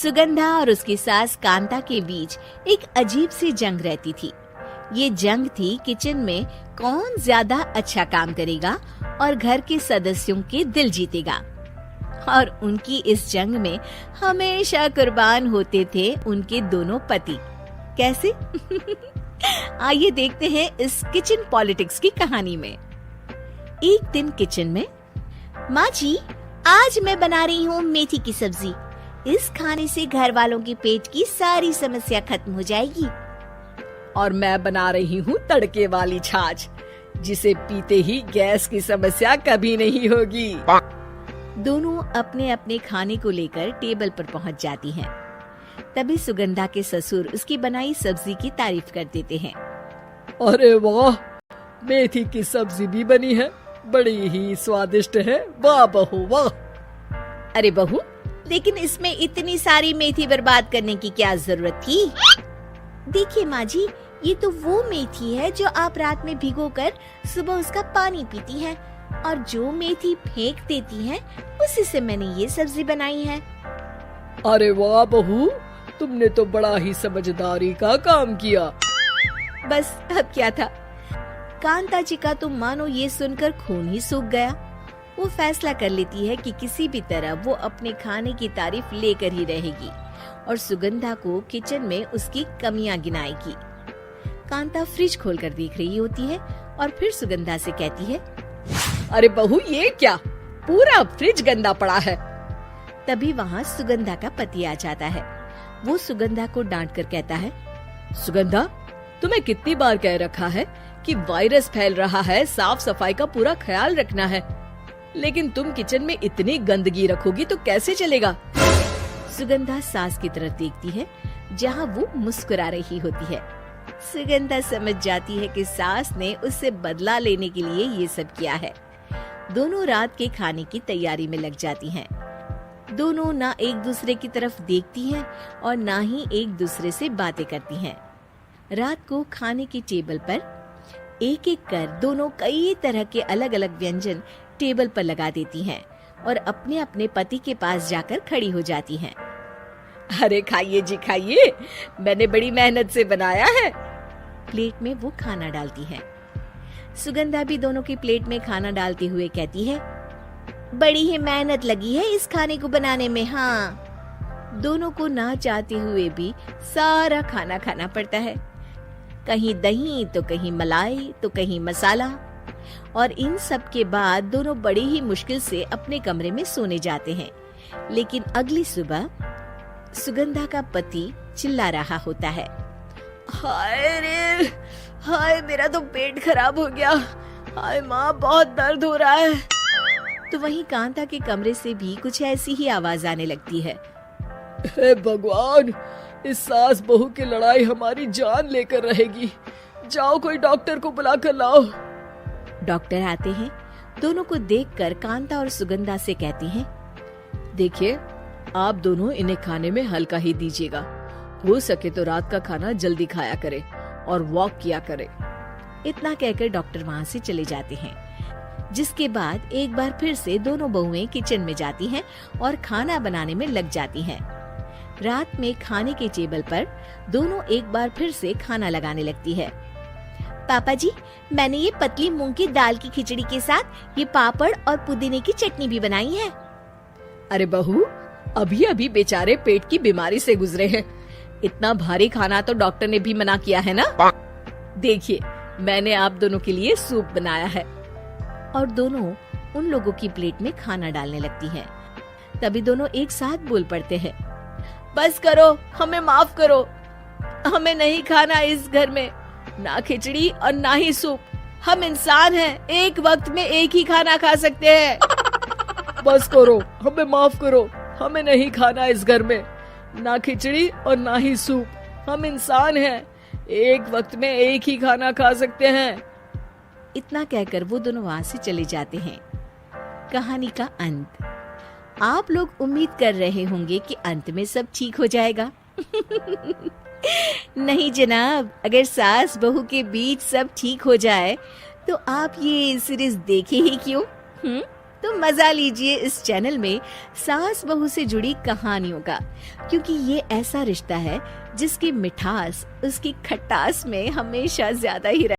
सुगंधा और उसकी सास कांता के बीच एक अजीब सी जंग रहती थी। ये जंग थी किचन में कौन ज्यादा अच्छा काम करेगा और घर के सदस्यों के दिल जीतेगा। और उनकी इस जंग में हमेशा कुर्बान होते थे उनके दोनों पति। कैसे? आइए देखते हैं इस किचन पॉलिटिक्स की कहानी में। एक दिन किचन में, माँ जी, आज मैं बना रही हूँ मेथी की सब्जी। इस खाने से घर वालों के पेट की सारी समस्या खत्म हो जाएगी। और मैं बना रही हूँ तड़के वाली छाछ, जिसे पीते ही गैस की समस्या कभी नहीं होगी। दोनों अपने अपने खाने को लेकर टेबल पर पहुँच जाती हैं। तभी सुगंधा के ससुर उसकी बनाई सब्जी की तारीफ कर देते हैं। अरे वाह, मेथी की सब्जी भी बनी है, बड़ी ही स्वादिष्ट है। वाह बहू वाह। अरे बहू, लेकिन इसमें इतनी सारी मेथी बर्बाद करने की क्या जरूरत थी? देखिए माँ जी, ये तो वो मेथी है जो आप रात में भिगोकर सुबह उसका पानी पीती हैं, और जो मेथी फेंक देती हैं, उसी से मैंने ये सब्जी बनाई है। अरे वाह बहू, तुमने तो बड़ा ही समझदारी का काम किया। बस अब क्या था, कांता जी का तो मानो ये सुनकर खून ही सूख गया। वो फैसला कर लेती है कि किसी भी तरह वो अपने खाने की तारीफ लेकर ही रहेगी और सुगंधा को किचन में उसकी कमियां गिनाएगी। कांता फ्रिज खोलकर देख रही होती है और फिर सुगंधा से कहती है, अरे बहू, ये क्या, पूरा फ्रिज गंदा पड़ा है। तभी वहाँ सुगंधा का पति आ जाता है। वो सुगंधा को डांट कर कहता है, सुगंधा, तुम्हें कितनी बार कह रखा है कि वायरस फैल रहा है, साफ सफाई का पूरा ख्याल रखना है, लेकिन तुम किचन में इतनी गंदगी रखोगी तो कैसे चलेगा। सुगंधा सास की तरफ देखती है जहाँ वो मुस्कुरा रही होती है। सुगंधा समझ जाती है कि सास ने उससे बदला लेने के लिए ये सब किया है। दोनों रात के खाने की तैयारी में लग जाती हैं। दोनों ना एक दूसरे की तरफ देखती हैं और ना ही एक दूसरे से बातें करती हैं। रात को खाने की टेबल पर एक एक कर दोनों कई तरह के अलग अलग व्यंजन टेबल पर लगा देती हैं और अपने अपने पति के पास जाकर खड़ी हो जाती हैं। अरे खाइए जी खाइए, मैंने बड़ी मेहनत से बनाया है। प्लेट में वो खाना डालती है। सुगंधा भी दोनों की प्लेट में खाना डालते हुए कहती है, बड़ी ही मेहनत लगी है इस खाने को बनाने में। हाँ, दोनों को ना चाहते हुए भी सारा खाना खाना पड़ता है। कहीं दही तो कहीं मलाई तो कहीं मसाला। और इन सब के बाद दोनों बड़ी ही मुश्किल से अपने कमरे में सोने जाते हैं। लेकिन अगली सुबह सुगंधा का पति चिल्ला रहा होता है, हाय रे, हाय मेरा तो पेट खराब हो गया, हाय माँ बहुत दर्द हो रहा है। तो वहीं कांता के कमरे से भी कुछ ऐसी ही आवाज आने लगती है। हे भगवान, इस सास बहू की लड़ाई हमारी जान लेकर रहेगी। जाओ कोई डॉक्टर को बुला कर लाओ। डॉक्टर आते हैं। दोनों को देखकर कांता और सुगंधा से कहती हैं, देखिए, आप दोनों इन्हें खाने में हल्का ही दीजिएगा। हो सके तो रात का खाना जल्दी खाया करे और वॉक किया करे। इतना कहकर डॉक्टर वहाँ से चले जाते हैं। जिसके बाद एक बार फिर से दोनों बहुएं किचन में जाती हैं और खाना बनाने में लग जाती हैं। रात में खाने के टेबल पर दोनों एक बार फिर से खाना लगाने लगती है। पापा जी, मैंने ये पतली मूंग की दाल की खिचड़ी के साथ ये पापड़ और पुदीने की चटनी भी बनाई है। अरे बहू, अभी अभी बेचारे पेट की बीमारी से गुजरे हैं, इतना भारी खाना तो डॉक्टर ने भी मना किया है ना। देखिए, मैंने आप दोनों के लिए सूप बनाया है। और दोनों उन लोगों की प्लेट में खाना डालने लगती हैं। तभी दोनों एक साथ बोल पड़ते हैं, बस करो, हमें माफ करो, हमें नहीं खाना इस घर में, ना खिचड़ी और ना ही सूप। हम इंसान हैं, एक वक्त में एक ही खाना खा सकते हैं। बस करो, हमें माफ करो, हमें नहीं खाना इस घर में, ना खिचड़ी और ना ही सूप। हम इंसान हैं, एक वक्त में एक ही खाना खा सकते हैं। इतना कहकर वो दोनों वहाँ से चले जाते हैं। कहानी का अंत। आप लोग उम्मीद कर रहे होंगे कि अंत में सब ठीक हो जाएगा। नहीं जनाब, अगर सास बहू के बीच सब ठीक हो जाए तो आप ये सीरीज देखे ही क्यों? तो मजा लीजिए इस चैनल में सास बहू से जुड़ी कहानियों का, क्योंकि ये ऐसा रिश्ता है जिसकी मिठास उसकी खटास में हमेशा ज्यादा ही